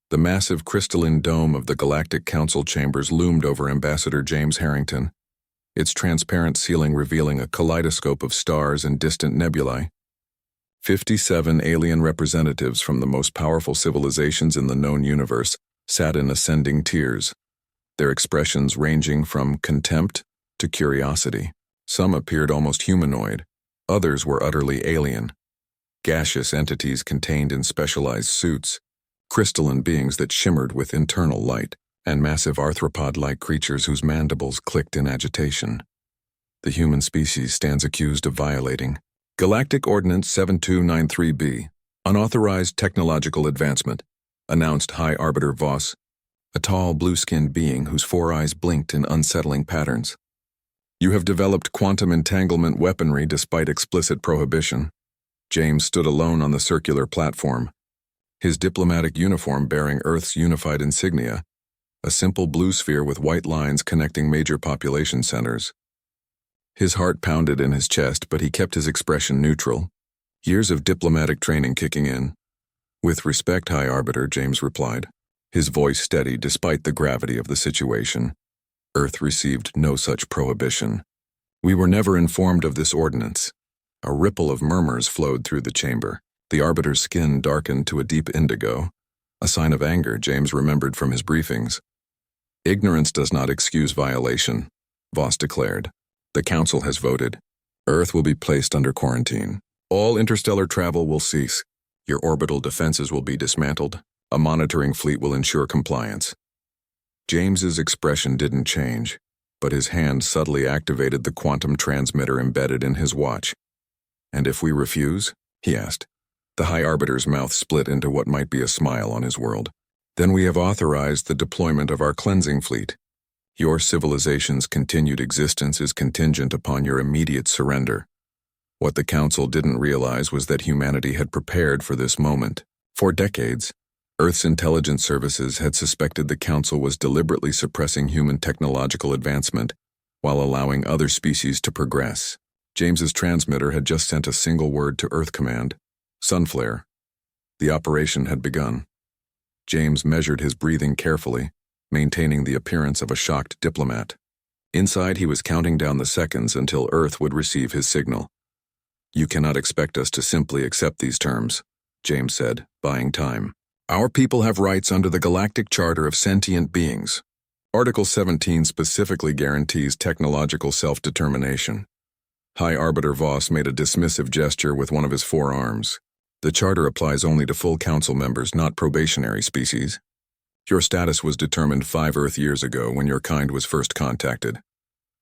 The massive crystalline dome of the Galactic Council chambers loomed over Ambassador James Harrington, its transparent ceiling revealing a kaleidoscope of stars and distant nebulae. 57 alien representatives from the most powerful civilizations in the known universe sat in ascending tiers, their expressions ranging from contempt to curiosity. Some appeared almost humanoid, others were utterly alien, gaseous entities contained in specialized suits, crystalline beings that shimmered with internal light, and massive arthropod-like creatures whose mandibles clicked in agitation. The human species stands accused of violating Galactic Ordinance 7293B, unauthorized technological advancement, announced High Arbiter Voss, a tall, blue-skinned being whose four eyes blinked in unsettling patterns. You have developed quantum entanglement weaponry despite explicit prohibition. James stood alone on the circular platform, his diplomatic uniform bearing Earth's unified insignia, a simple blue sphere with white lines connecting major population centers. His heart pounded in his chest, but he kept his expression neutral, years of diplomatic training kicking in. With respect, High Arbiter, James replied, his voice steady despite the gravity of the situation. Earth received no such prohibition. We were never informed of this ordinance. A ripple of murmurs flowed through the chamber. The Arbiter's skin darkened to a deep indigo, a sign of anger James remembered from his briefings. Ignorance does not excuse violation, Voss declared. The Council has voted. Earth will be placed under quarantine. All interstellar travel will cease. Your orbital defenses will be dismantled. A monitoring fleet will ensure compliance. James's expression didn't change, but his hand subtly activated the quantum transmitter embedded in his watch. And if we refuse? He asked. The High Arbiter's mouth split into what might be a smile on his world. Then we have authorized the deployment of our cleansing fleet. Your civilization's continued existence is contingent upon your immediate surrender. What the Council didn't realize was that humanity had prepared for this moment. For decades, Earth's intelligence services had suspected the Council was deliberately suppressing human technological advancement while allowing other species to progress. James's transmitter had just sent a single word to Earth Command, Sunflare. The operation had begun. James measured his breathing carefully, maintaining the appearance of a shocked diplomat. Inside, he was counting down the seconds until Earth would receive his signal. You cannot expect us to simply accept these terms, James said, buying time. Our people have rights under the Galactic Charter of Sentient Beings. Article 17 specifically guarantees technological self-determination. High Arbiter Voss made a dismissive gesture with one of his forearms. The charter applies only to full Council members, not probationary species. Your status was determined 5 Earth years ago when your kind was first contacted.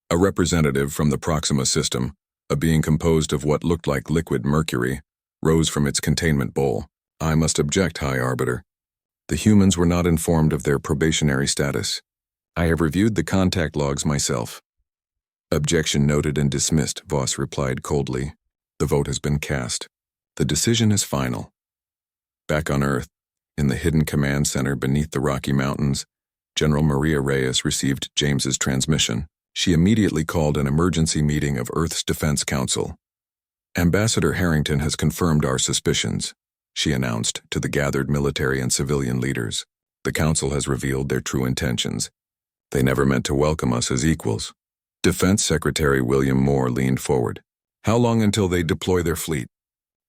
A representative from the Proxima system, a being composed of what looked like liquid mercury, rose from its containment bowl. I must object, High Arbiter. The humans were not informed of their probationary status. I have reviewed the contact logs myself. Objection noted and dismissed, Voss replied coldly. The vote has been cast. The decision is final. Back on Earth, in the hidden command center beneath the Rocky Mountains, General Maria Reyes received James's transmission. She immediately called an emergency meeting of Earth's Defense Council. Ambassador Harrington has confirmed our suspicions, she announced to the gathered military and civilian leaders. The Council has revealed their true intentions. They never meant to welcome us as equals. Defense Secretary William Moore leaned forward. How long until they deploy their fleet?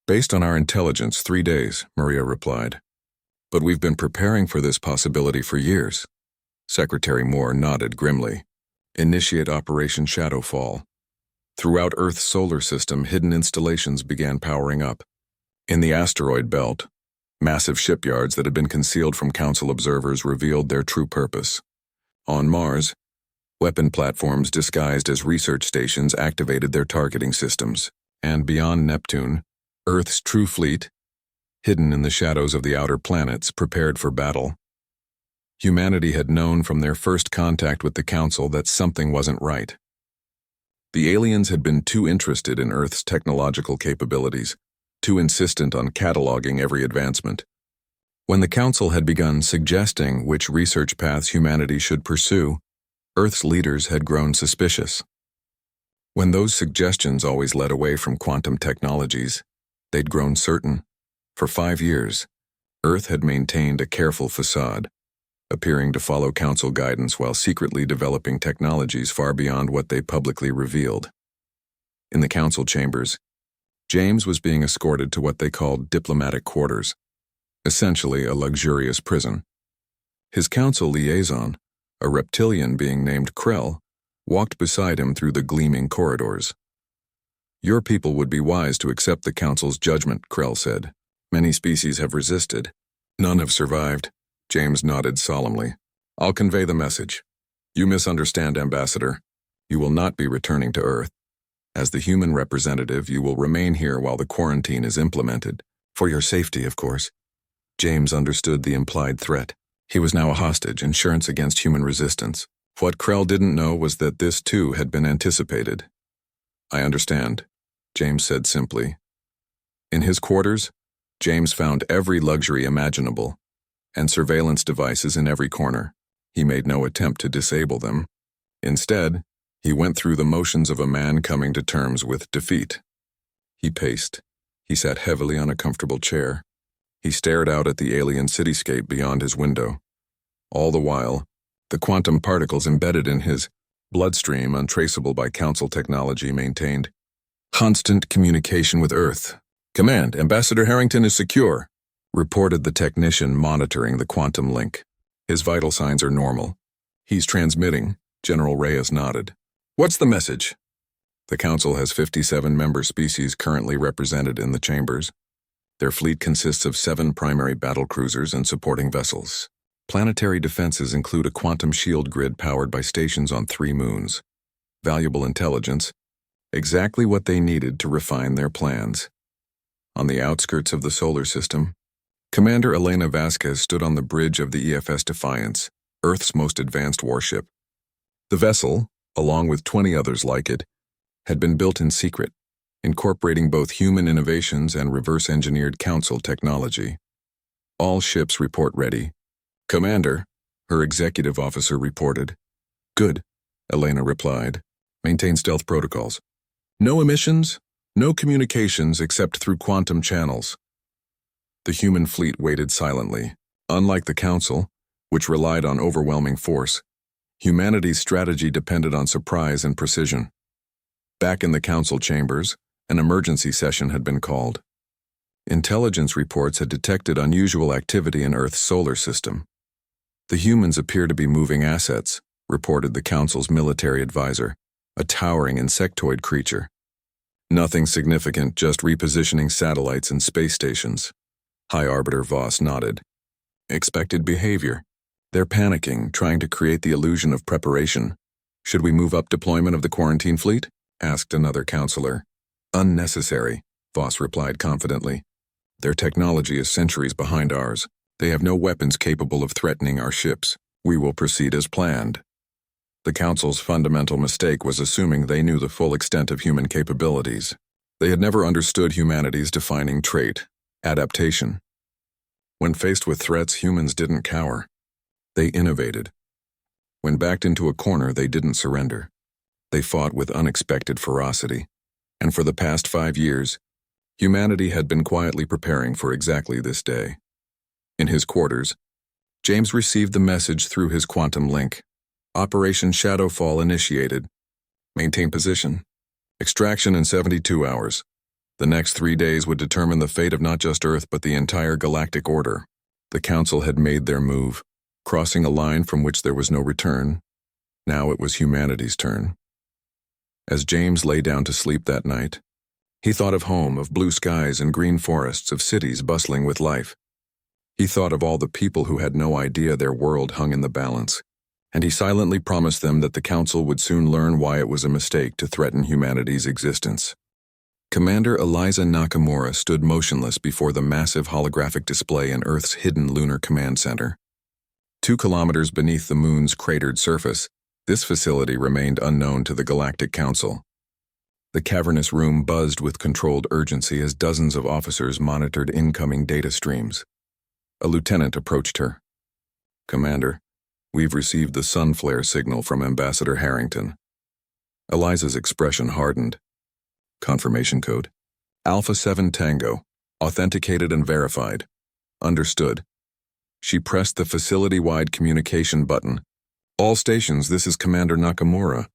Based on our intelligence, 3 days, Maria replied. But we've been preparing for this possibility for years. Secretary Moore nodded grimly. Initiate Operation Shadowfall. Throughout Earth's solar system, hidden installations began powering up. In the asteroid belt, massive shipyards that had been concealed from Council observers revealed their true purpose. On Mars, weapon platforms disguised as research stations activated their targeting systems. And beyond Neptune, Earth's true fleet, hidden in the shadows of the outer planets, prepared for battle. Humanity had known from their first contact with the Council that something wasn't right. The aliens had been too interested in Earth's technological capabilities, too insistent on cataloging every advancement. When the Council had begun suggesting which research paths humanity should pursue, Earth's leaders had grown suspicious. When those suggestions always led away from quantum technologies, they'd grown certain. For 5 years, Earth had maintained a careful facade, appearing to follow Council guidance while secretly developing technologies far beyond what they publicly revealed. In the Council chambers, James was being escorted to what they called diplomatic quarters, essentially a luxurious prison. His Council liaison, a reptilian being named Krell, walked beside him through the gleaming corridors. "Your people would be wise to accept the Council's judgment," Krell said. "Many species have resisted. None have survived." James nodded solemnly. "I'll convey the message. You misunderstand, Ambassador. You will not be returning to Earth. As the human representative, you will remain here while the quarantine is implemented. For your safety, of course." James understood the implied threat. He was now a hostage, insurance against human resistance. What Krell didn't know was that this too had been anticipated. "I understand," James said simply. In his quarters, James found every luxury imaginable, and surveillance devices in every corner. He made no attempt to disable them. Instead, he went through the motions of a man coming to terms with defeat. He paced. He sat heavily on a comfortable chair. He stared out at the alien cityscape beyond his window. All the while, the quantum particles embedded in his bloodstream, untraceable by Council technology, maintained constant communication with Earth. "Command, Ambassador Harrington is secure," reported the technician monitoring the quantum link. "His vital signs are normal. He's transmitting," General Reyes nodded. "What's the message?" "The Council has 57 member species currently represented in the chambers. Their fleet consists of 7 primary battle cruisers and supporting vessels. Planetary defenses include a quantum shield grid powered by stations on 3 moons. Valuable intelligence, exactly what they needed to refine their plans." On the outskirts of the solar system, Commander Elena Vasquez stood on the bridge of the EFS Defiance, Earth's most advanced warship. The vessel, along with 20 others like it, had been built in secret, incorporating both human innovations and reverse-engineered Council technology. "All ships report ready." "Commander," her executive officer reported. "Good," Elena replied. "Maintain stealth protocols. No emissions, no communications except through quantum channels." The human fleet waited silently. Unlike the Council, which relied on overwhelming force, humanity's strategy depended on surprise and precision. Back in the Council chambers, an emergency session had been called. Intelligence reports had detected unusual activity in Earth's solar system. "The humans appear to be moving assets," reported the Council's military advisor, a towering insectoid creature. "Nothing significant, just repositioning satellites and space stations." High Arbiter Voss nodded. "Expected behavior. They're panicking, trying to create the illusion of preparation." "Should we move up deployment of the quarantine fleet?" asked another counselor. "Unnecessary," Voss replied confidently. "Their technology is centuries behind ours. They have no weapons capable of threatening our ships. We will proceed as planned." The Council's fundamental mistake was assuming they knew the full extent of human capabilities. They had never understood humanity's defining trait, adaptation. When faced with threats, humans didn't cower. They innovated. When backed into a corner, they didn't surrender. They fought with unexpected ferocity. And for the past 5 years, humanity had been quietly preparing for exactly this day. In his quarters, James received the message through his quantum link. "Operation Shadowfall initiated. Maintain position. Extraction in 72 hours. The next 3 days would determine the fate of not just Earth but the entire galactic order." The Council had made their move, crossing a line from which there was no return. Now it was humanity's turn. As James lay down to sleep that night, he thought of home, of blue skies and green forests, of cities bustling with life. He thought of all the people who had no idea their world hung in the balance, and he silently promised them that the Council would soon learn why it was a mistake to threaten humanity's existence. Commander Eliza Nakamura stood motionless before the massive holographic display in Earth's hidden lunar command center. 2 kilometers beneath the moon's cratered surface, this facility remained unknown to the Galactic Council. The cavernous room buzzed with controlled urgency as dozens of officers monitored incoming data streams. A lieutenant approached her. "Commander, we've received the sun flare signal from Ambassador Harrington." Eliza's expression hardened. "Confirmation code. Alpha 7 Tango. Authenticated and verified." Understood. She pressed the facility-wide communication button. All stations, this is Commander Nakamura.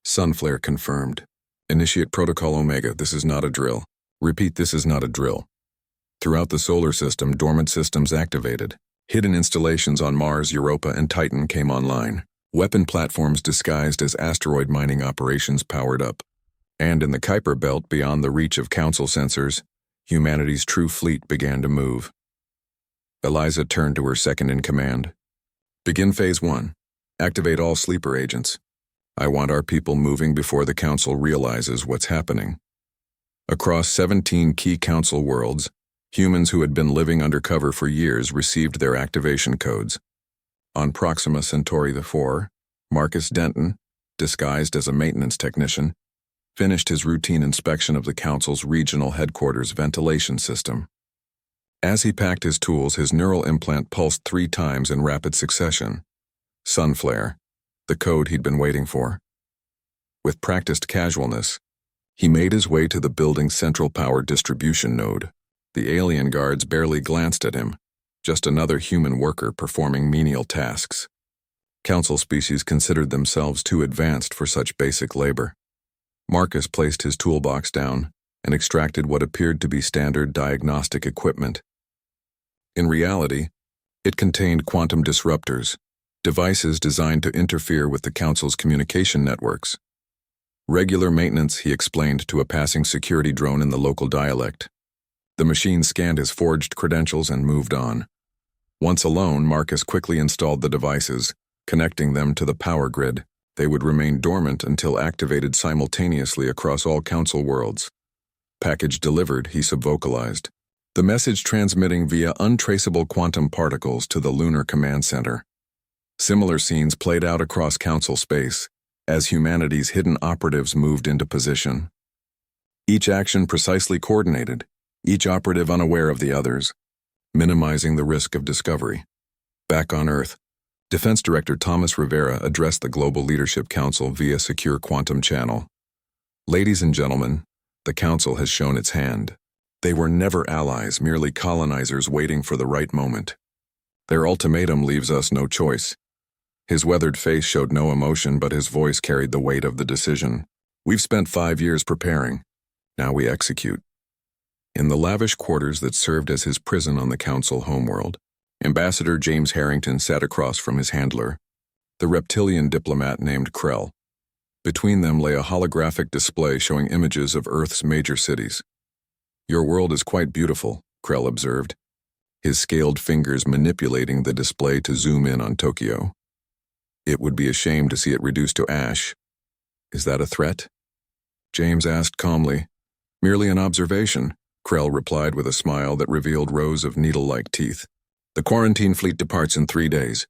Sunflare confirmed. Initiate Protocol Omega, this is not a drill. Repeat, this is not a drill. Throughout the solar system, dormant systems activated. Hidden installations on Mars, Europa, and Titan came online. Weapon platforms disguised as asteroid mining operations powered up. And in the Kuiper Belt, beyond the reach of Council sensors, humanity's true fleet began to move. Eliza turned to her second-in-command. Begin Phase 1. Activate all sleeper agents. I want our people moving before the Council realizes what's happening. Across 17 key Council worlds, humans who had been living undercover for years received their activation codes. On Proxima Centauri IV, Marcus Denton, disguised as a maintenance technician, finished his routine inspection of the Council's regional headquarters ventilation system. As he packed his tools, his neural implant pulsed 3 times in rapid succession. Sunflare, the code he'd been waiting for. With practiced casualness, he made his way to the building's central power distribution node. The alien guards barely glanced at him, just another human worker performing menial tasks. Council species considered themselves too advanced for such basic labor. Marcus placed his toolbox down and extracted what appeared to be standard diagnostic equipment. In reality, it contained quantum disruptors, devices designed to interfere with the Council's communication networks. Regular maintenance, he explained to a passing security drone in the local dialect. The machine scanned his forged credentials and moved on. Once alone, Marcus quickly installed the devices, connecting them to the power grid. They would remain dormant until activated simultaneously across all Council worlds. Package delivered, he subvocalized. The message transmitting via untraceable quantum particles to the Lunar Command Center. Similar scenes played out across Council space, as humanity's hidden operatives moved into position. Each action precisely coordinated, each operative unaware of the others, minimizing the risk of discovery. Back on Earth, Defense Director Thomas Rivera addressed the Global Leadership Council via secure quantum channel. Ladies and gentlemen, the Council has shown its hand. They were never allies, merely colonizers waiting for the right moment. Their ultimatum leaves us no choice. His weathered face showed no emotion, but his voice carried the weight of the decision. We've spent 5 years preparing. Now we execute. In the lavish quarters that served as his prison on the Council homeworld, Ambassador James Harrington sat across from his handler, the reptilian diplomat named Krell. Between them lay a holographic display showing images of Earth's major cities. Your world is quite beautiful, Krell observed, his scaled fingers manipulating the display to zoom in on Tokyo. It would be a shame to see it reduced to ash. Is that a threat? James asked calmly. Merely an observation, Krell replied with a smile that revealed rows of needle-like teeth. The quarantine fleet departs in 3 days.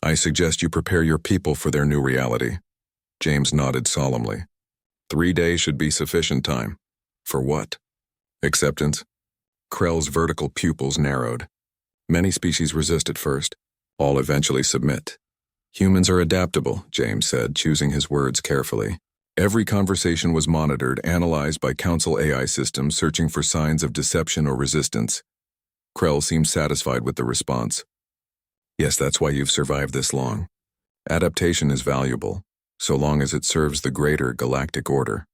I suggest you prepare your people for their new reality. James nodded solemnly. 3 days should be sufficient time. For what? Acceptance. Krell's vertical pupils narrowed. Many species resist at first. All eventually submit. Humans are adaptable, James said, choosing his words carefully. Every conversation was monitored, analyzed by Council AI systems searching for signs of deception or resistance. Krell seemed satisfied with the response. Yes, that's why you've survived this long. Adaptation is valuable, so long as it serves the greater galactic order.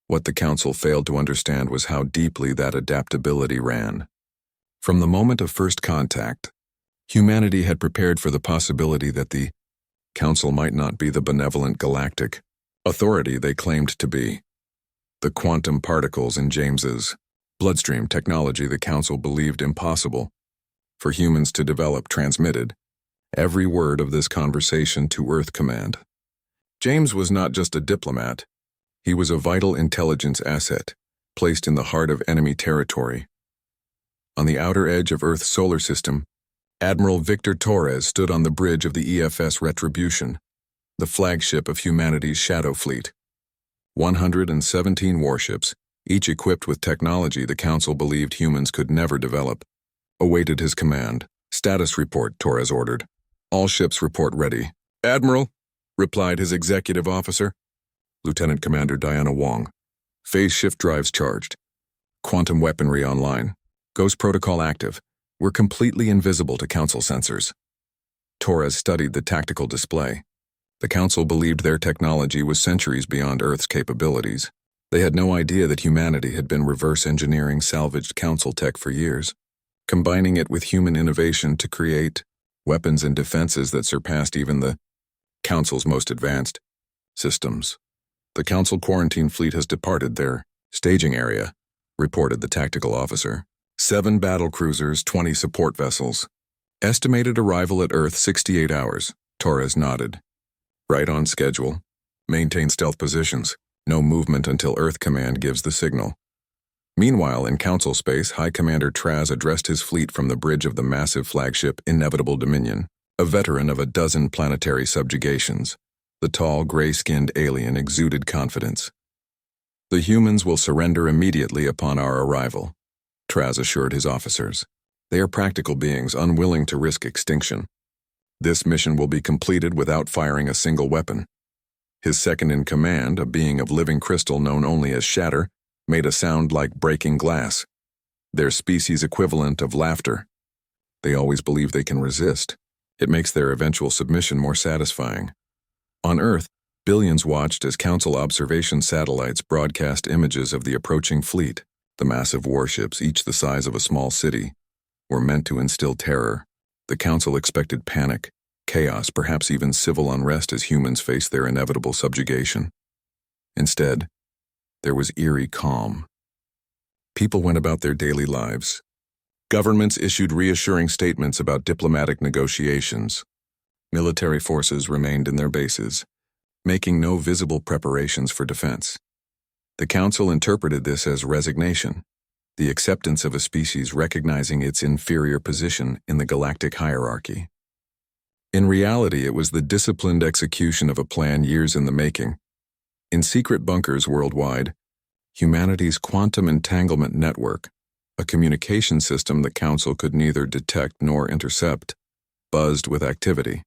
What the Council failed to understand was how deeply that adaptability ran. From the moment of first contact, humanity had prepared for the possibility that the Council might not be the benevolent galactic authority they claimed to be. The quantum particles in James's bloodstream technology the Council believed impossible for humans to develop transmitted every word of this conversation to Earth Command. James was not just a diplomat. He was a vital intelligence asset, placed in the heart of enemy territory. On the outer edge of Earth's solar system, Admiral Victor Torres stood on the bridge of the EFS Retribution, the flagship of humanity's shadow fleet. 117 warships, each equipped with technology the Council believed humans could never develop, awaited his command. Status report, Torres ordered. All ships report ready. Admiral, replied his executive officer. Lieutenant Commander Diana Wong. Phase shift drives charged. Quantum weaponry online. Ghost protocol active. were completely invisible to Council sensors. Torres studied the tactical display. The Council believed their technology was centuries beyond Earth's capabilities. They had no idea that humanity had been reverse engineering salvaged Council tech for years, combining it with human innovation to create weapons and defenses that surpassed even the Council's most advanced systems. The Council quarantine fleet has departed their staging area, reported the tactical officer. 7 battle cruisers, 20 support vessels. Estimated arrival at Earth 68 hours, Torres nodded. Right on schedule. Maintain stealth positions. No movement until Earth Command gives the signal. Meanwhile, in Council space, High Commander Traz addressed his fleet from the bridge of the massive flagship Inevitable Dominion, a veteran of a dozen planetary subjugations. The tall, gray-skinned alien exuded confidence. The humans will surrender immediately upon our arrival, Traz assured his officers. They are practical beings unwilling to risk extinction. This mission will be completed without firing a single weapon. His second-in-command, a being of living crystal known only as Shatter, made a sound like breaking glass, their species equivalent of laughter. They always believe they can resist. It makes their eventual submission more satisfying. On Earth, billions watched as Council observation satellites broadcast images of the approaching fleet. The massive warships, each the size of a small city, were meant to instill terror. The Council expected panic, chaos, perhaps even civil unrest as humans faced their inevitable subjugation. Instead, there was eerie calm. People went about their daily lives. Governments issued reassuring statements about diplomatic negotiations. Military forces remained in their bases, making no visible preparations for defense. The Council interpreted this as resignation, the acceptance of a species recognizing its inferior position in the galactic hierarchy. In reality, it was the disciplined execution of a plan years in the making. In secret bunkers worldwide, humanity's quantum entanglement network, a communication system the Council could neither detect nor intercept, buzzed with activity.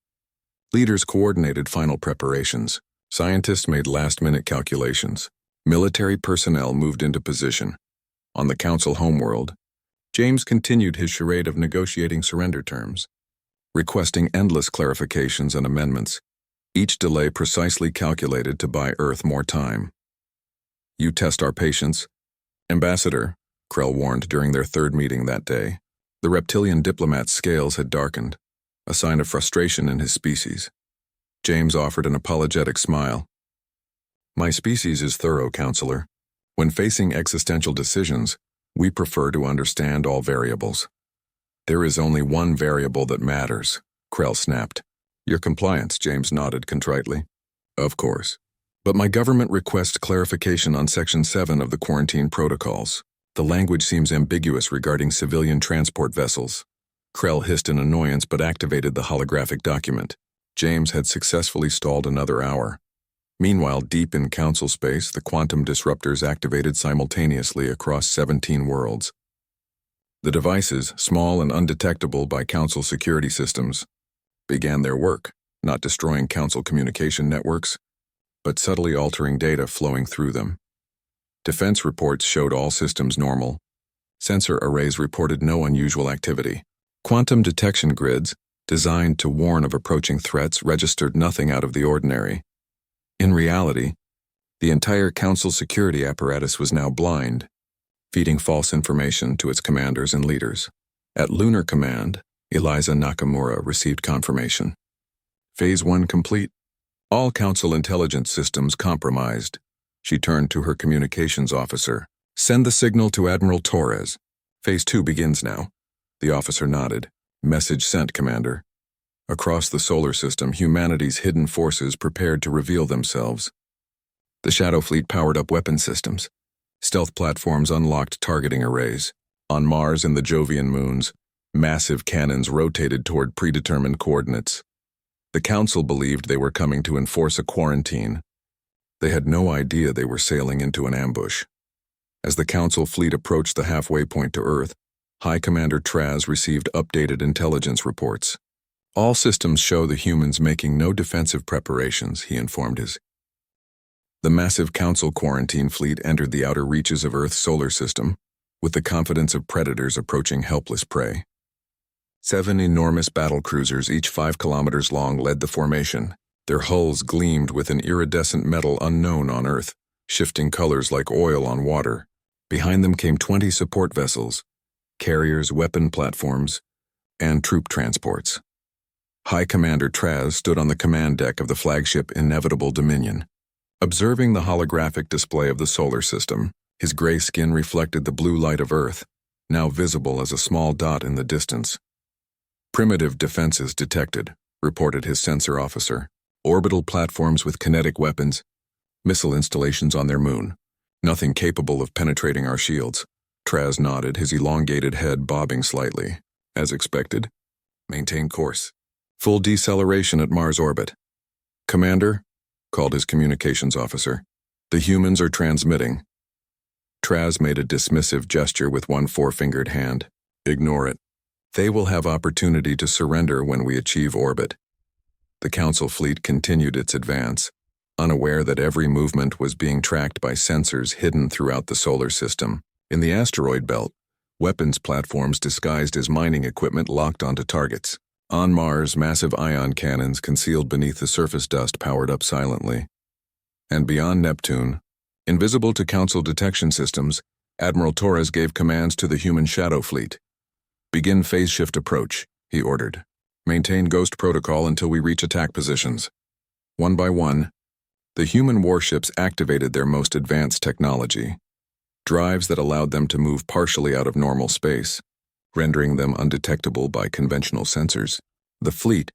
Leaders coordinated final preparations. Scientists made last-minute calculations. Military personnel moved into position. On the Council homeworld, James continued his charade of negotiating surrender terms, requesting endless clarifications and amendments, each delay precisely calculated to buy Earth more time. "You test our patience, Ambassador," Krell warned during their third meeting that day. The reptilian diplomat's scales had darkened, a sign of frustration in his species. James offered an apologetic smile. "My species is thorough, Counselor. When facing existential decisions, we prefer to understand all variables." "There is only one variable that matters," Krell snapped. "Your compliance," James nodded contritely. "Of course. But my government requests clarification on Section 7 of the quarantine protocols. The language seems ambiguous regarding civilian transport vessels." Krell hissed in annoyance but activated the holographic document. James had successfully stalled another hour. Meanwhile, deep in Council space, the quantum disruptors activated simultaneously across 17 worlds. The devices, small and undetectable by Council security systems, began their work, not destroying Council communication networks, but subtly altering data flowing through them. Defense reports showed all systems normal. Sensor arrays reported no unusual activity. Quantum detection grids, designed to warn of approaching threats, registered nothing out of the ordinary. In reality, the entire Council security apparatus was now blind, feeding false information to its commanders and leaders. At Lunar Command, Eliza Nakamura received confirmation. Phase 1 complete. All Council intelligence systems compromised. She turned to her communications officer. "Send the signal to Admiral Torres. Phase 2 begins now." The officer nodded. "Message sent, Commander." Across the solar system, humanity's hidden forces prepared to reveal themselves. The Shadow Fleet powered up weapon systems. Stealth platforms unlocked targeting arrays. On Mars and the Jovian moons, massive cannons rotated toward predetermined coordinates. The Council believed they were coming to enforce a quarantine. They had no idea they were sailing into an ambush. As the Council fleet approached the halfway point to Earth, High Commander Traz received updated intelligence reports. "All systems show the humans making no defensive preparations," he informed his. The massive Council quarantine fleet entered the outer reaches of Earth's solar system, with the confidence of predators approaching helpless prey. 7 enormous battlecruisers, each 5 kilometers long, led the formation. Their hulls gleamed with an iridescent metal unknown on Earth, shifting colors like oil on water. Behind them came 20 support vessels, carriers, weapon platforms, and troop transports. High Commander Traz stood on the command deck of the flagship Inevitable Dominion. Observing the holographic display of the solar system, his gray skin reflected the blue light of Earth, now visible as a small dot in the distance. Primitive defenses detected, reported his sensor officer. Orbital platforms with kinetic weapons, missile installations on their moon. Nothing capable of penetrating our shields. Traz nodded, his elongated head bobbing slightly. As expected. Maintain course. Full deceleration at Mars orbit. Commander, called his communications officer. The humans are transmitting. Traz made a dismissive gesture with one four-fingered hand. Ignore it. They will have opportunity to surrender when we achieve orbit. The Council fleet continued its advance, unaware that every movement was being tracked by sensors hidden throughout the solar system. In the asteroid belt, weapons platforms disguised as mining equipment locked onto targets. On Mars, massive ion cannons concealed beneath the surface dust powered up silently. And beyond Neptune, invisible to Council detection systems, Admiral Torres gave commands to the human shadow fleet. Begin phase shift approach, he ordered. Maintain ghost protocol until we reach attack positions. One by one, the human warships activated their most advanced technology, drives that allowed them to move partially out of normal space, rendering them undetectable by conventional sensors. The fleet,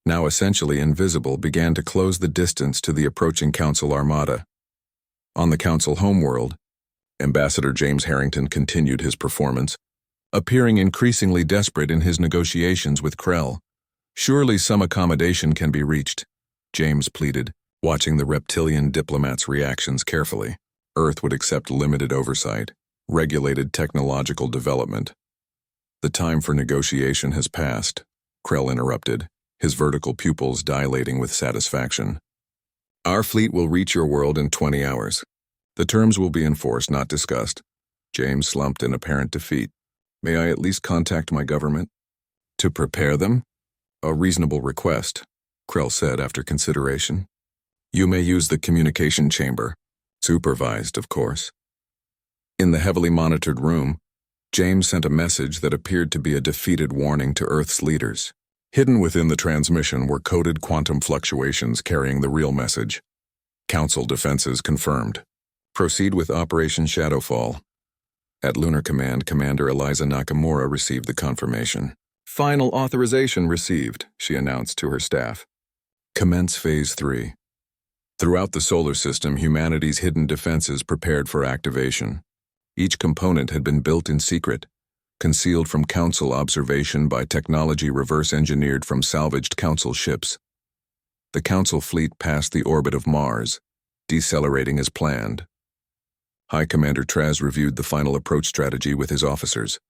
now essentially invisible, began to close the distance to the approaching Council armada. On the Council homeworld, Ambassador James Harrington continued his performance, appearing increasingly desperate in his negotiations with Krell. Surely some accommodation can be reached, James pleaded, watching the reptilian diplomat's reactions carefully. Earth would accept limited oversight, regulated technological development. The time for negotiation has passed, Krell interrupted, his vertical pupils dilating with satisfaction. Our fleet will reach your world in 20 hours. The terms will be enforced, not discussed. James slumped in apparent defeat. May I at least contact my government? To prepare them? A reasonable request, Krell said after consideration. You may use the communication chamber. Supervised, of course. In the heavily monitored room, James sent a message that appeared to be a defeated warning to Earth's leaders. Hidden within the transmission were coded quantum fluctuations carrying the real message. Council defenses confirmed. Proceed with Operation Shadowfall. At Lunar Command, Commander Eliza Nakamura received the confirmation. Final authorization received, she announced to her staff. Commence Phase 3. Throughout the solar system, humanity's hidden defenses prepared for activation. Each component had been built in secret, concealed from Council observation by technology reverse-engineered from salvaged Council ships. The Council fleet passed the orbit of Mars, decelerating as planned. High Commander Traz reviewed the final approach strategy with his officers.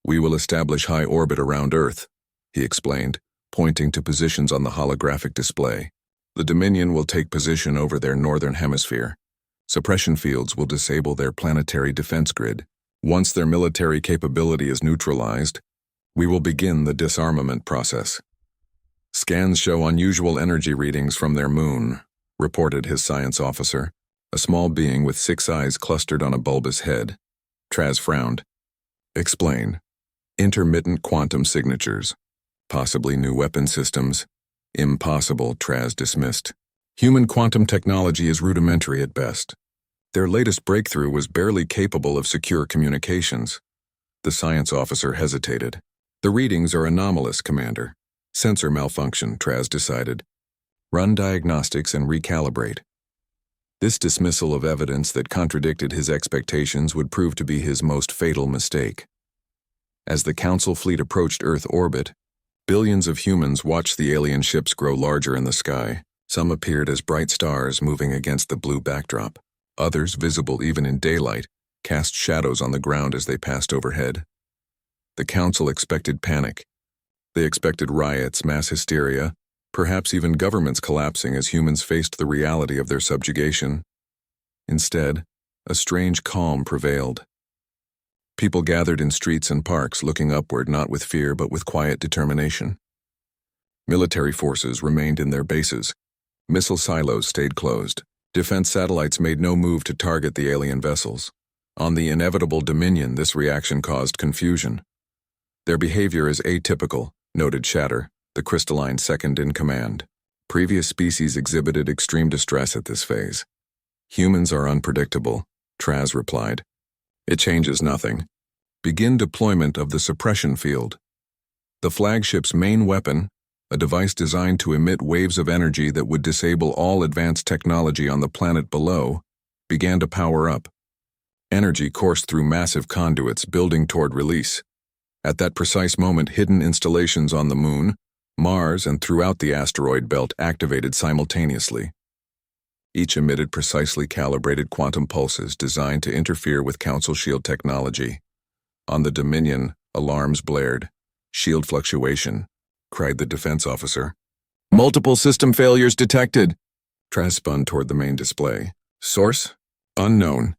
We will establish high orbit around Earth, he explained, pointing to positions on the holographic display. The Dominion will take position over their northern hemisphere. Suppression fields will disable their planetary defense grid. Once their military capability is neutralized, we will begin the disarmament process. Scans show unusual energy readings from their moon, reported his science officer, a small being with 6 eyes clustered on a bulbous head. Traz frowned. Explain. Intermittent quantum signatures. Possibly new weapon systems. Impossible, Traz dismissed. Human quantum technology is rudimentary at best. Their latest breakthrough was barely capable of secure communications. The science officer hesitated. The readings are anomalous, Commander. Sensor malfunction, Traz decided. Run diagnostics and recalibrate. This dismissal of evidence that contradicted his expectations would prove to be his most fatal mistake. As the Council fleet approached Earth orbit, billions of humans watched the alien ships grow larger in the sky. Some appeared as bright stars moving against the blue backdrop. Others, visible even in daylight, cast shadows on the ground as they passed overhead. The Council expected panic. They expected riots, mass hysteria, perhaps even governments collapsing as humans faced the reality of their subjugation. Instead, a strange calm prevailed. People gathered in streets and parks, looking upward not with fear but with quiet determination. Military forces remained in their bases. Missile silos stayed closed. Defense satellites made no move to target the alien vessels. On the inevitable Dominion, this reaction caused confusion. Their behavior is atypical, noted Shatter, the crystalline second in command. Previous species exhibited extreme distress at this phase. Humans are unpredictable, Traz replied. It changes nothing. Begin deployment of the suppression field. The flagship's main weapon, a device designed to emit waves of energy that would disable all advanced technology on the planet below, began to power up. Energy coursed through massive conduits, building toward release. At that precise moment, hidden installations on the Moon, Mars, and throughout the asteroid belt activated simultaneously. Each emitted precisely calibrated quantum pulses designed to interfere with Council shield technology. On the Dominion, alarms blared. Shield fluctuation, cried the defense officer. Multiple system failures detected. Traz spun toward the main display. Source? Unknown.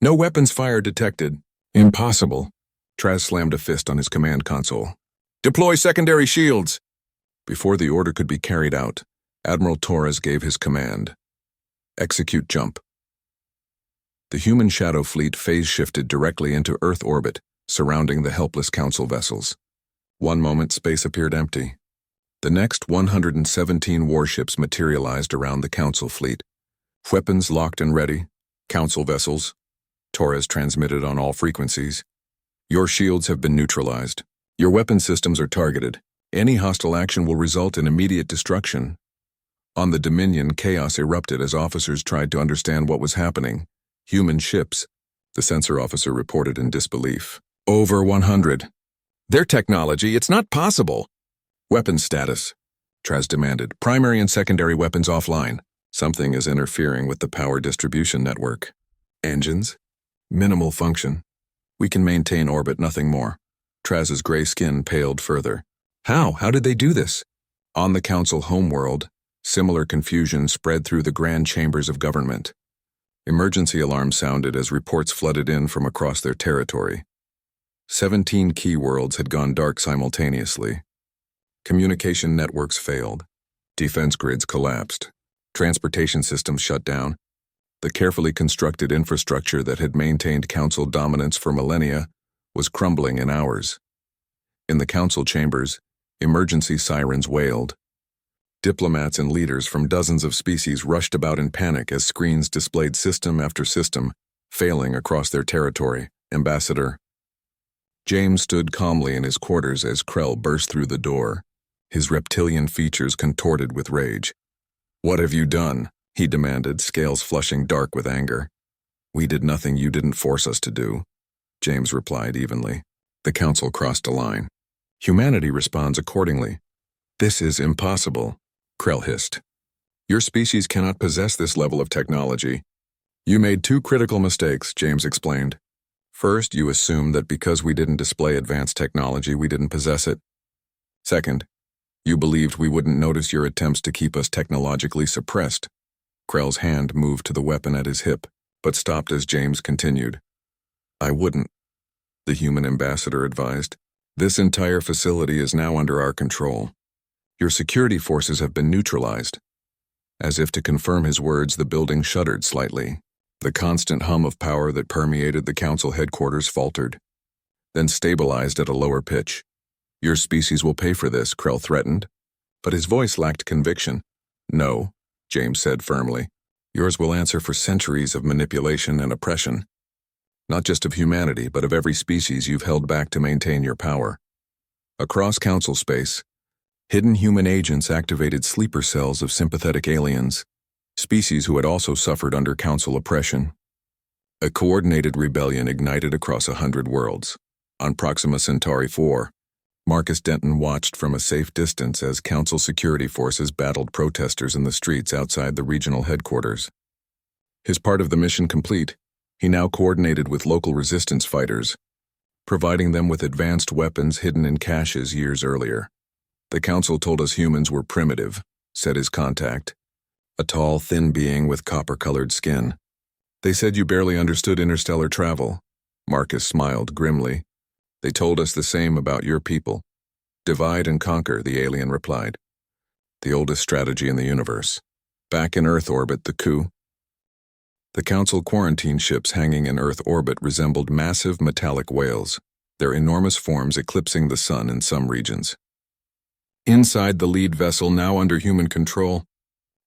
No weapons fire detected. Impossible. Traz slammed a fist on his command console. Deploy secondary shields! Before the order could be carried out, Admiral Torres gave his command. Execute jump. The human shadow fleet phase-shifted directly into Earth orbit, surrounding the helpless Council vessels. One moment, space appeared empty. The next, 117 warships materialized around the Council fleet. Weapons locked and ready. Council vessels. Torres transmitted on all frequencies. Your shields have been neutralized. Your weapon systems are targeted. Any hostile action will result in immediate destruction. On the Dominion, chaos erupted as officers tried to understand what was happening. Human ships, the sensor officer reported in disbelief. Over 100. Their technology, it's not possible. Weapons status, Traz demanded. Primary and secondary weapons offline. Something is interfering with the power distribution network. Engines? Minimal function. We can maintain orbit, nothing more. Traz's gray skin paled further. How? How did they do this? On the Council homeworld, similar confusion spread through the grand chambers of government. Emergency alarms sounded as reports flooded in from across their territory. 17 key worlds had gone dark simultaneously. Communication networks failed. Defense grids collapsed. Transportation systems shut down. The carefully constructed infrastructure that had maintained Council dominance for millennia was crumbling in hours. In the Council chambers, emergency sirens wailed. Diplomats and leaders from dozens of species rushed about in panic as screens displayed system after system, failing across their territory. Ambassador. James stood calmly in his quarters as Krell burst through the door, his reptilian features contorted with rage. What have you done? He demanded, scales flushing dark with anger. We did nothing you didn't force us to do, James replied evenly. The Council crossed a line. Humanity responds accordingly. This is impossible, Krell hissed. Your species cannot possess this level of technology. You made two critical mistakes, James explained. First, you assumed that because we didn't display advanced technology, we didn't possess it. Second, you believed we wouldn't notice your attempts to keep us technologically suppressed. Krell's hand moved to the weapon at his hip, but stopped as James continued. I wouldn't, the human ambassador advised. This entire facility is now under our control. Your security forces have been neutralized. As if to confirm his words, the building shuddered slightly. The constant hum of power that permeated the Council headquarters faltered, then stabilized at a lower pitch. Your species will pay for this, Krell threatened. But his voice lacked conviction. No, James said firmly. Yours will answer for centuries of manipulation and oppression. Not just of humanity, but of every species you've held back to maintain your power. Across Council space, hidden human agents activated sleeper cells of sympathetic aliens, species who had also suffered under Council oppression. A coordinated rebellion ignited across 100 worlds. On Proxima Centauri 4, Marcus Denton watched from a safe distance as Council security forces battled protesters in the streets outside the regional headquarters. His part of the mission complete, he now coordinated with local resistance fighters, providing them with advanced weapons hidden in caches years earlier. The Council told us humans were primitive, said his contact, a tall, thin being with copper-colored skin. They said you barely understood interstellar travel. Marcus smiled grimly. They told us the same about your people. Divide and conquer, the alien replied. The oldest strategy in the universe. Back in Earth orbit, the coup. The Council quarantine ships hanging in Earth orbit resembled massive metallic whales, their enormous forms eclipsing the sun in some regions. Inside the lead vessel, now under human control,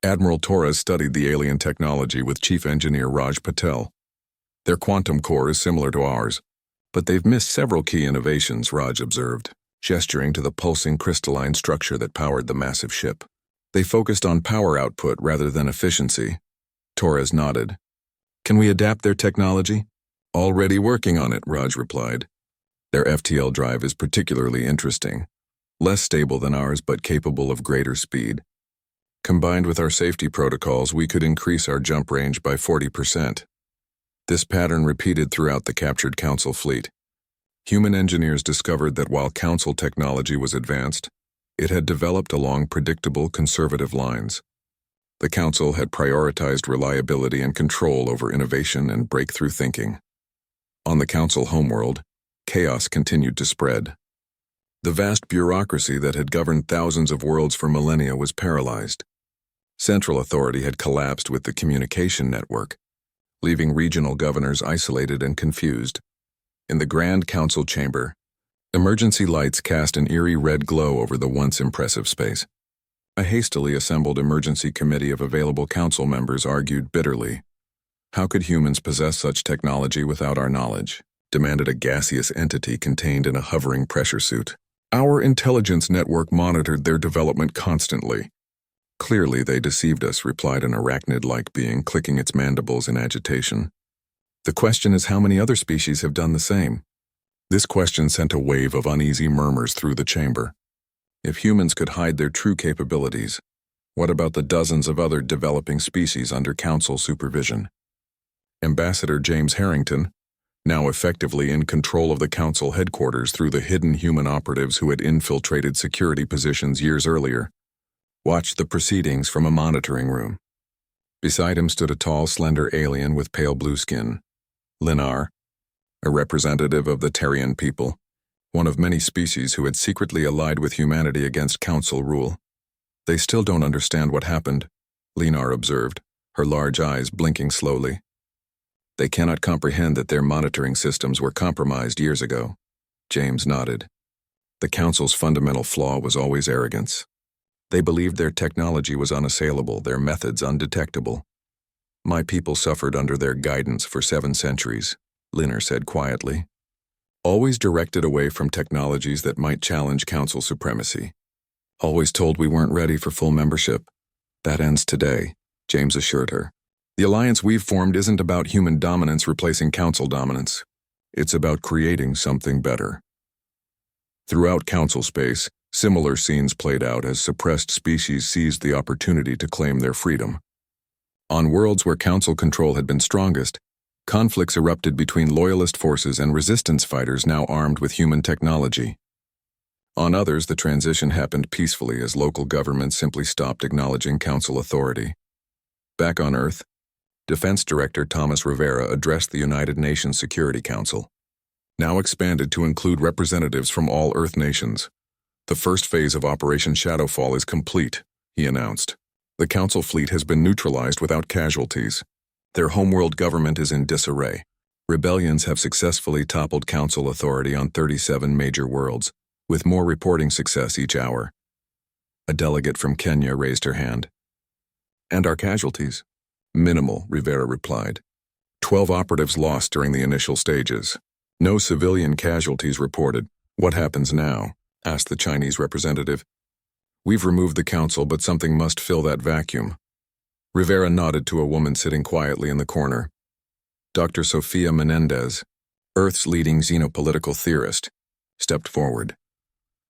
Admiral Torres studied the alien technology with Chief Engineer Raj Patel. Their quantum core is similar to ours, but they've missed several key innovations, Raj observed, gesturing to the pulsing crystalline structure that powered the massive ship. They focused on power output rather than efficiency. Torres nodded. Can we adapt their technology? Already working on it, Raj replied. Their FTL drive is particularly interesting. Less stable than ours, but capable of greater speed. Combined with our safety protocols, we could increase our jump range by 40%. This pattern repeated throughout the captured Council fleet. Human engineers discovered that while Council technology was advanced, it had developed along predictable, conservative lines. The Council had prioritized reliability and control over innovation and breakthrough thinking. On the Council homeworld, chaos continued to spread. The vast bureaucracy that had governed thousands of worlds for millennia was paralyzed. Central authority had collapsed with the communication network, leaving regional governors isolated and confused. In the Grand Council chamber, emergency lights cast an eerie red glow over the once impressive space. A hastily assembled emergency committee of available council members argued bitterly. How could humans possess such technology without our knowledge? Demanded a gaseous entity contained in a hovering pressure suit. Our intelligence network monitored their development constantly. Clearly they deceived us, replied an arachnid-like being, clicking its mandibles in agitation. The question is how many other species have done the same? This question sent a wave of uneasy murmurs through the chamber. If humans could hide their true capabilities, what about the dozens of other developing species under Council supervision? Ambassador James Harrington, now effectively in control of the Council headquarters through the hidden human operatives who had infiltrated security positions years earlier, watched the proceedings from a monitoring room. Beside him stood a tall, slender alien with pale blue skin, Linar, a representative of the Terrian people, one of many species who had secretly allied with humanity against Council rule. They still don't understand what happened, Linar observed, her large eyes blinking slowly. They cannot comprehend that their monitoring systems were compromised years ago. James nodded. The Council's fundamental flaw was always arrogance. They believed their technology was unassailable, their methods undetectable. My people suffered under their guidance for 7 centuries, Linar said quietly. Always directed away from technologies that might challenge Council supremacy. Always told we weren't ready for full membership. That ends today, James assured her. The alliance we've formed isn't about human dominance replacing Council dominance. It's about creating something better. Throughout Council space, similar scenes played out as suppressed species seized the opportunity to claim their freedom. On worlds where Council control had been strongest, conflicts erupted between loyalist forces and resistance fighters now armed with human technology. On others, the transition happened peacefully as local governments simply stopped acknowledging Council authority. Back on Earth, Defense Director Thomas Rivera addressed the United Nations Security Council, now expanded to include representatives from all Earth nations. The first phase of Operation Shadowfall is complete, he announced. The Council fleet has been neutralized without casualties. Their homeworld government is in disarray. Rebellions have successfully toppled Council authority on 37 major worlds, with more reporting success each hour. A delegate from Kenya raised her hand. And our casualties? Minimal, Rivera replied. 12 operatives lost during the initial stages. No civilian casualties reported. What happens now? Asked the Chinese representative. We've removed the Council, but something must fill that vacuum. Rivera nodded to a woman sitting quietly in the corner. Dr. Sofia Menendez, Earth's leading xenopolitical theorist, stepped forward.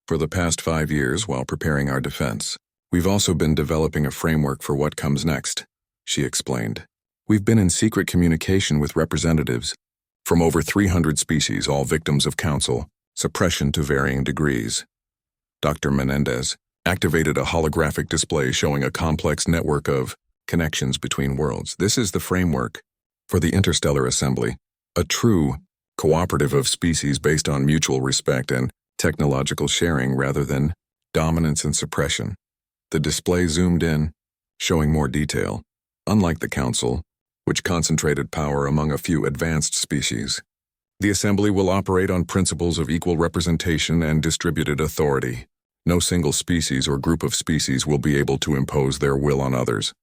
For the past 5 years, while preparing our defense, we've also been developing a framework for what comes next, she explained. We've been in secret communication with representatives from over 300 species, all victims of Council suppression to varying degrees. Dr. Menendez activated a holographic display showing a complex network of connections between worlds. This is the framework for the interstellar assembly, a true cooperative of species based on mutual respect and technological sharing rather than dominance and suppression. The display zoomed in, showing more detail, unlike the Council, which concentrated power among a few advanced species. The Assembly will operate on principles of equal representation and distributed authority. No single species or group of species will be able to impose their will on others.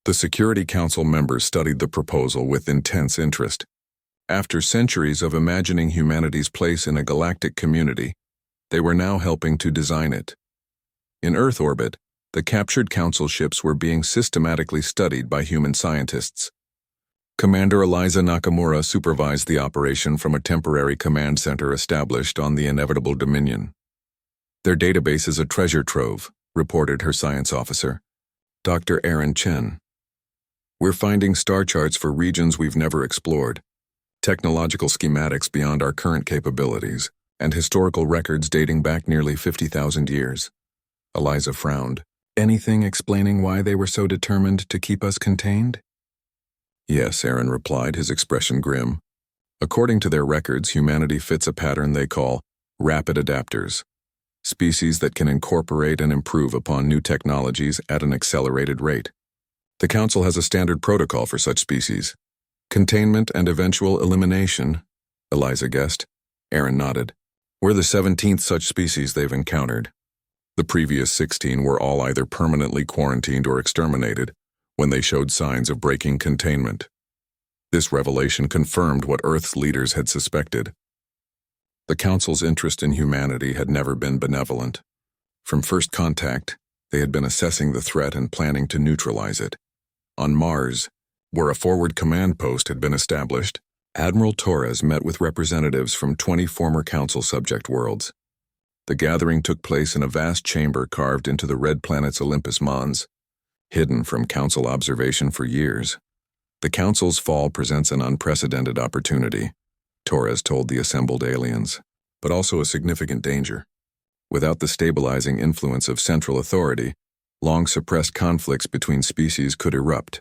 The Security Council members studied the proposal with intense interest. After centuries of imagining humanity's place in a galactic community, they were now helping to design it. In Earth orbit, the captured Council ships were being systematically studied by human scientists. Commander Eliza Nakamura supervised the operation from a temporary command center established on the Inevitable Dominion. Their database is a treasure trove, reported her science officer, Dr. Aaron Chen. We're finding star charts for regions we've never explored, technological schematics beyond our current capabilities, and historical records dating back nearly 50,000 years. Eliza frowned. Anything explaining why they were so determined to keep us contained? Yes, Aaron replied, his expression grim. According to their records, humanity fits a pattern they call rapid adapters, species that can incorporate and improve upon new technologies at an accelerated rate. The Council has a standard protocol for such species. Containment and eventual elimination, Eliza guessed. Aaron nodded. We're the 17th such species they've encountered. The previous 16 were all either permanently quarantined or exterminated when they showed signs of breaking containment. This revelation confirmed what Earth's leaders had suspected. The Council's interest in humanity had never been benevolent. From first contact, they had been assessing the threat and planning to neutralize it. On Mars, where a forward command post had been established, Admiral Torres met with representatives from 20 former Council subject worlds. The gathering took place in a vast chamber carved into the red planet's Olympus Mons, hidden from Council observation for years. The Council's fall presents an unprecedented opportunity, Torres told the assembled aliens, but also a significant danger. Without the stabilizing influence of central authority, long-suppressed conflicts between species could erupt.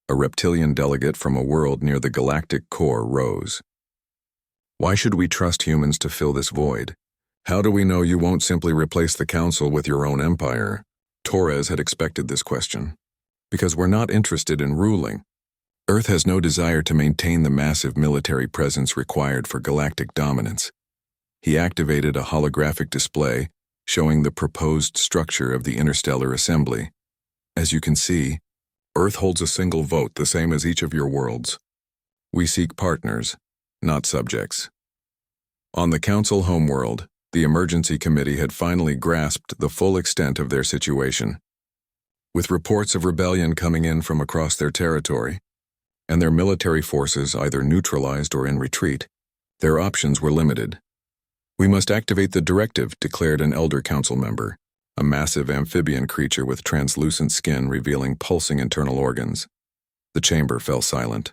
A reptilian delegate from a world near the galactic core rose. Why should we trust humans to fill this void? How do we know you won't simply replace the Council with your own empire? Torres had expected this question. Because we're not interested in ruling. Earth has no desire to maintain the massive military presence required for galactic dominance. He activated a holographic display showing the proposed structure of the Interstellar Assembly. As you can see, Earth holds a single vote, the same as each of your worlds. We seek partners, not subjects. On the Council homeworld, the Emergency Committee had finally grasped the full extent of their situation. With reports of rebellion coming in from across their territory, and their military forces either neutralized or in retreat, their options were limited. We must activate the directive, declared an Elder Council member, a massive amphibian creature with translucent skin revealing pulsing internal organs. The chamber fell silent.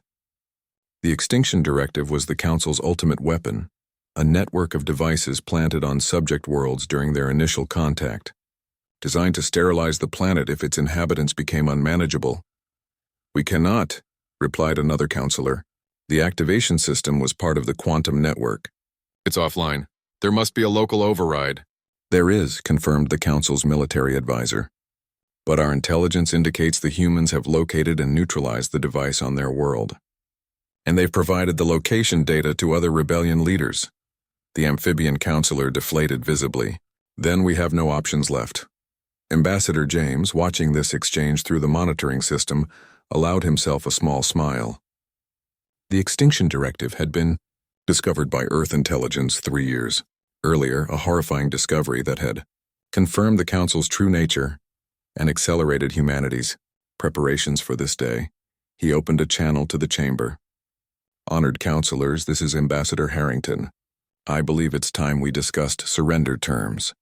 The Extinction Directive was the Council's ultimate weapon, a network of devices planted on subject worlds during their initial contact, designed to sterilize the planet if its inhabitants became unmanageable. We cannot, replied another counselor. The activation system was part of the quantum network. It's offline. There must be a local override. There is, confirmed the Council's military advisor. But our intelligence indicates the humans have located and neutralized the device on their world. And they've provided the location data to other rebellion leaders. The amphibian counselor deflated visibly. Then we have no options left. Ambassador James, watching this exchange through the monitoring system, allowed himself a small smile. The Extinction Directive had been discovered by Earth intelligence 3 years earlier, a horrifying discovery that had confirmed the Council's true nature and accelerated humanity's preparations for this day. He opened a channel to the chamber. Honored counselors, this is Ambassador Harrington. I believe it's time we discussed surrender terms.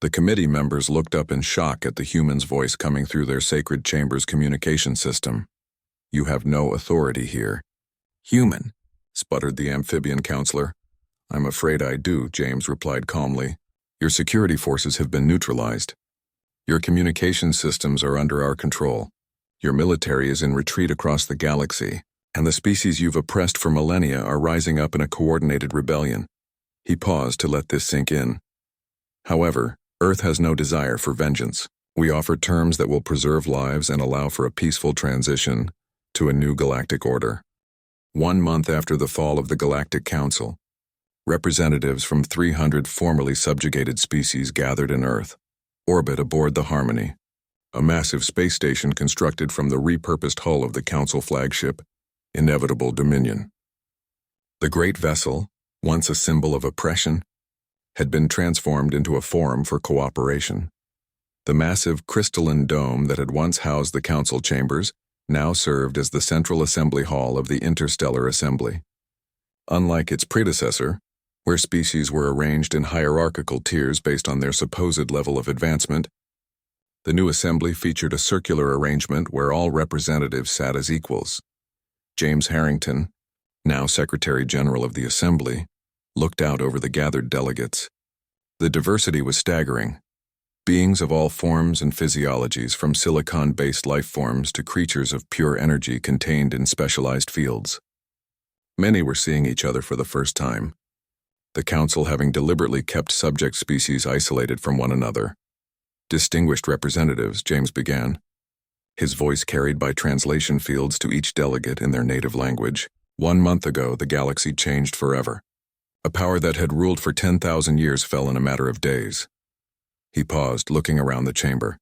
The committee members looked up in shock at the human's voice coming through their sacred chamber's communication system. You have no authority here. Human, sputtered the amphibian counselor. I'm afraid I do, James replied calmly. Your security forces have been neutralized. Your communication systems are under our control. Your military is in retreat across the galaxy. And the species you've oppressed for millennia are rising up in a coordinated rebellion. He paused to let this sink in. However, Earth has no desire for vengeance. We offer terms that will preserve lives and allow for a peaceful transition to a new galactic order. 1 month after the fall of the Galactic Council, representatives from 300 formerly subjugated species gathered in Earth orbit aboard the Harmony, a massive space station constructed from the repurposed hull of the Council flagship, Inevitable Dominion. The great vessel, once a symbol of oppression, had been transformed into a forum for cooperation. The massive crystalline dome that had once housed the council chambers now served as the central assembly hall of the Interstellar Assembly. Unlike its predecessor, where species were arranged in hierarchical tiers based on their supposed level of advancement, the new assembly featured a circular arrangement where all representatives sat as equals. James Harrington, now Secretary General of the Assembly, looked out over the gathered delegates. The diversity was staggering. Beings of all forms and physiologies, from silicon-based life forms to creatures of pure energy contained in specialized fields. Many were seeing each other for the first time, the Council having deliberately kept subject species isolated from one another. Distinguished representatives, James began, his voice carried by translation fields to each delegate in their native language. 1 month ago, the galaxy changed forever. A power that had ruled for 10,000 years fell in a matter of days. He paused, looking around the chamber.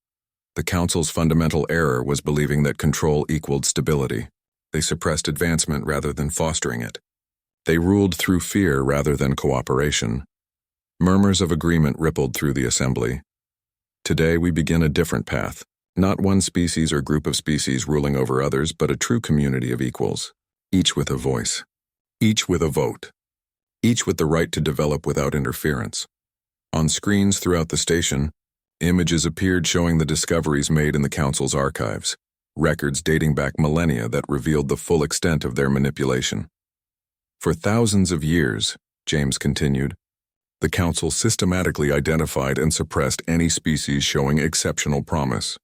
The Council's fundamental error was believing that control equaled stability. They suppressed advancement rather than fostering it. They ruled through fear rather than cooperation. Murmurs of agreement rippled through the assembly. Today we begin a different path. Not one species or group of species ruling over others, but a true community of equals. Each with a voice. Each with a vote. Each with the right to develop without interference. On screens throughout the station, images appeared showing the discoveries made in the Council's archives, records dating back millennia that revealed the full extent of their manipulation. For thousands of years, James continued, the Council systematically identified and suppressed any species showing exceptional promise.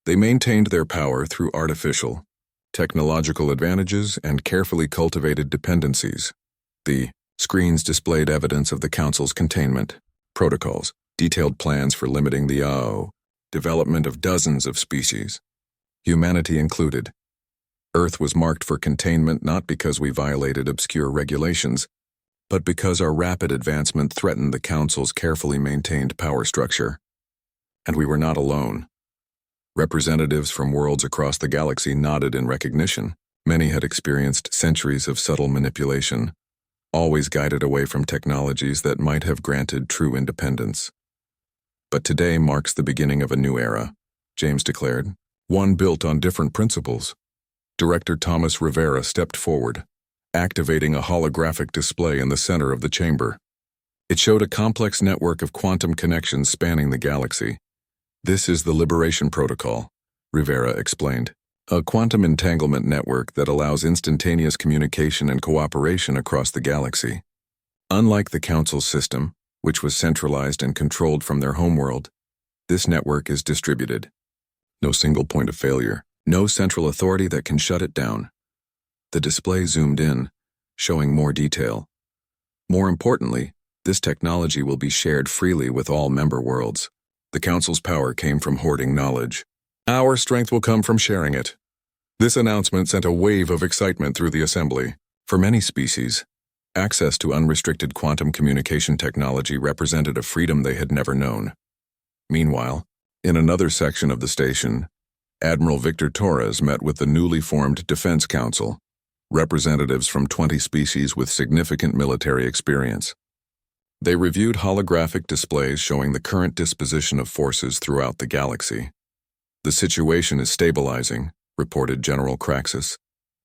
They maintained their power through artificial, technological advantages and carefully cultivated dependencies. The screens displayed evidence of the Council's containment, protocols, detailed plans for limiting the development of dozens of species, humanity included. Earth was marked for containment not because we violated obscure regulations, but because our rapid advancement threatened the Council's carefully maintained power structure. And we were not alone. Representatives from worlds across the galaxy nodded in recognition. Many had experienced centuries of subtle manipulation, always guided away from technologies that might have granted true independence. But today marks the beginning of a new era, James declared, one built on different principles. Director Thomas Rivera stepped forward, activating a holographic display in the center of the chamber. It showed a complex network of quantum connections spanning the galaxy. This is the Liberation Protocol, Rivera explained, a quantum entanglement network that allows instantaneous communication and cooperation across the galaxy. Unlike the Council's system, which was centralized and controlled from their homeworld, this network is distributed. No single point of failure, no central authority that can shut it down. The display zoomed in, showing more detail. More importantly, this technology will be shared freely with all member worlds. The Council's power came from hoarding knowledge. Our strength will come from sharing it. This announcement sent a wave of excitement through the assembly. For many species, access to unrestricted quantum communication technology represented a freedom they had never known. Meanwhile, in another section of the station, Admiral Victor Torres met with the newly formed Defense Council, representatives from 20 species with significant military experience. They reviewed holographic displays showing the current disposition of forces throughout the galaxy. The situation is stabilizing, reported General Craxus,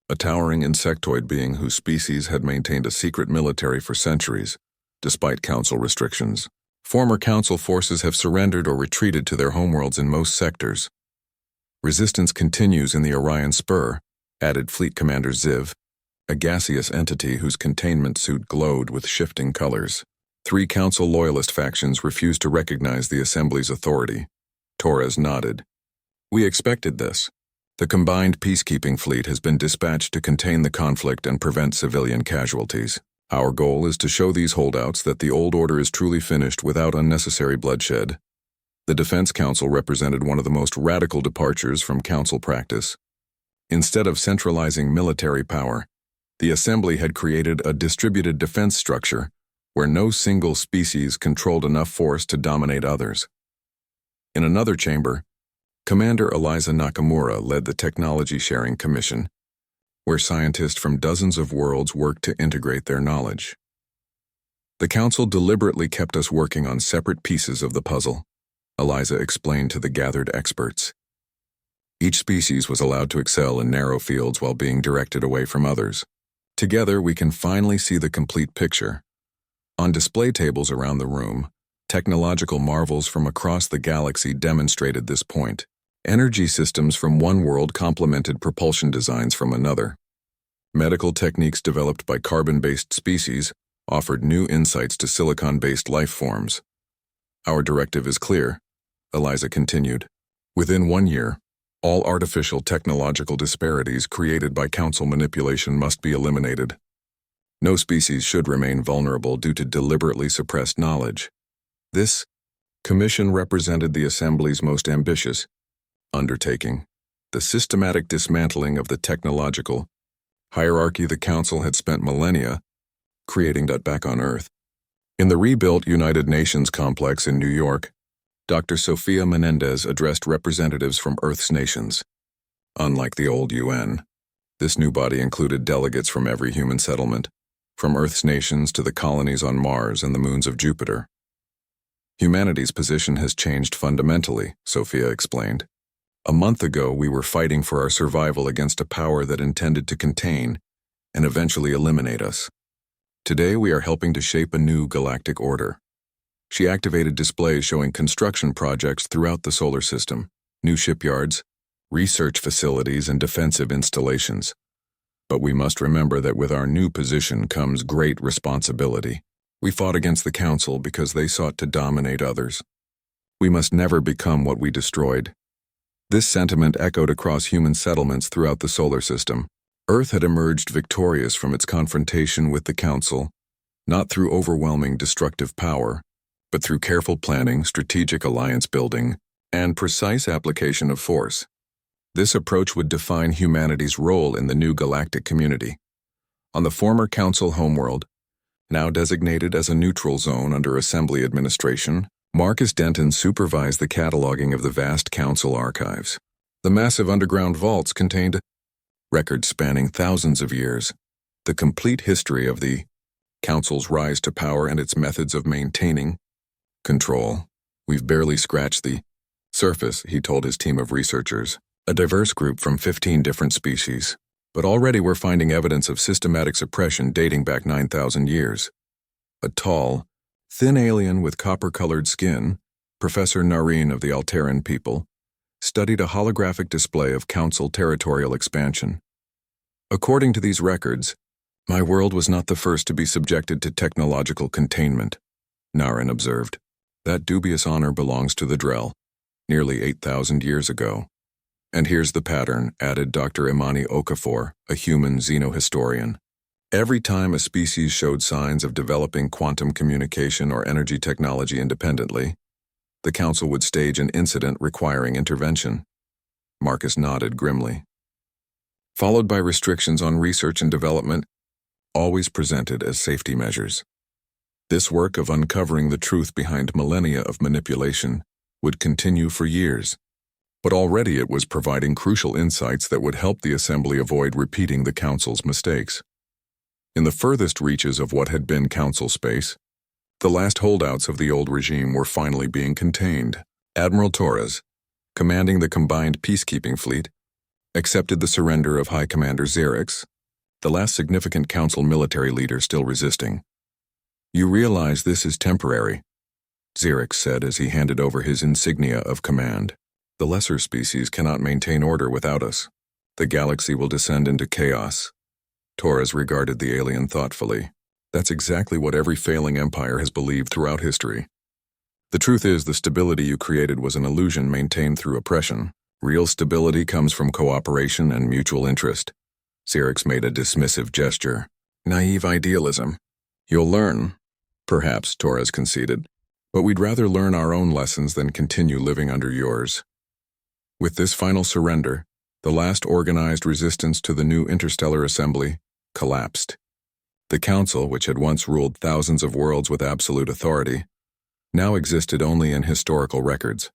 a towering insectoid being whose species had maintained a secret military for centuries, despite Council restrictions. Former Council forces have surrendered or retreated to their homeworlds in most sectors. Resistance continues in the Orion Spur, added Fleet Commander Ziv, a gaseous entity whose containment suit glowed with shifting colors. 3 Council loyalist factions refused to recognize the Assembly's authority. Torres nodded. We expected this. The combined peacekeeping fleet has been dispatched to contain the conflict and prevent civilian casualties. Our goal is to show these holdouts that the old order is truly finished without unnecessary bloodshed. The Defense Council represented one of the most radical departures from council practice. Instead of centralizing military power, the Assembly had created a distributed defense structure where no single species controlled enough force to dominate others. In another chamber, Commander Eliza Nakamura led the Technology Sharing Commission, where scientists from dozens of worlds worked to integrate their knowledge. The Council deliberately kept us working on separate pieces of the puzzle, Eliza explained to the gathered experts. Each species was allowed to excel in narrow fields while being directed away from others. Together, we can finally see the complete picture. On display tables around the room, technological marvels from across the galaxy demonstrated this point. Energy systems from one world complemented propulsion designs from another. Medical techniques developed by carbon-based species offered new insights to silicon-based life forms. Our directive is clear, Eliza continued. Within 1 year, all artificial technological disparities created by council manipulation must be eliminated. No species should remain vulnerable due to deliberately suppressed knowledge. This commission represented the Assembly's most ambitious undertaking, the systematic dismantling of the technological hierarchy the Council had spent millennia creating back on Earth. In the rebuilt United Nations complex in New York, Dr. Sofia Menendez addressed representatives from Earth's nations. Unlike the old UN, this new body included delegates from every human settlement, from Earth's nations to the colonies on Mars and the moons of Jupiter. Humanity's position has changed fundamentally, Sofia explained. A month ago, we were fighting for our survival against a power that intended to contain and eventually eliminate us. Today, we are helping to shape a new galactic order. She activated displays showing construction projects throughout the solar system, new shipyards, research facilities, and defensive installations. But we must remember that with our new position comes great responsibility. We fought against the Council because they sought to dominate others. We must never become what we destroyed. This sentiment echoed across human settlements throughout the solar system. Earth had emerged victorious from its confrontation with the Council, not through overwhelming destructive power, but through careful planning, strategic alliance building, and precise application of force. This approach would define humanity's role in the new galactic community. On the former Council homeworld, now designated as a neutral zone under Assembly administration, Marcus Denton supervised the cataloging of the vast Council archives. The massive underground vaults contained records spanning thousands of years, the complete history of the Council's rise to power and its methods of maintaining control. We've barely scratched the surface, he told his team of researchers, a diverse group from 15 different species. But already we're finding evidence of systematic suppression dating back 9,000 years. A tall, thin alien with copper-colored skin, Professor Narration of the Alteran people, studied a holographic display of Council territorial expansion. According to these records, my world was not the first to be subjected to technological containment, Narration observed. That dubious honor belongs to the Drell, nearly 8,000 years ago. And here's the pattern, added Dr. Imani Okafor, a human xenohistorian. Every time a species showed signs of developing quantum communication or energy technology independently, the Council would stage an incident requiring intervention. Marcus nodded grimly. Followed by restrictions on research and development, always presented as safety measures. This work of uncovering the truth behind millennia of manipulation would continue for years. But already it was providing crucial insights that would help the Assembly avoid repeating the Council's mistakes. In the furthest reaches of what had been Council space, the last holdouts of the old regime were finally being contained. Admiral Torres, commanding the combined peacekeeping fleet, accepted the surrender of High Commander Xerix, the last significant Council military leader still resisting. You realize this is temporary, Xerix said as he handed over his insignia of command. The lesser species cannot maintain order without us. The galaxy will descend into chaos. Torres regarded the alien thoughtfully. That's exactly what every failing empire has believed throughout history. The truth is, the stability you created was an illusion maintained through oppression. Real stability comes from cooperation and mutual interest. Xerix made a dismissive gesture. Naive idealism. You'll learn, perhaps, Torres conceded, but we'd rather learn our own lessons than continue living under yours. With this final surrender, the last organized resistance to the new interstellar assembly collapsed. The Council, which had once ruled thousands of worlds with absolute authority, now existed only in historical records.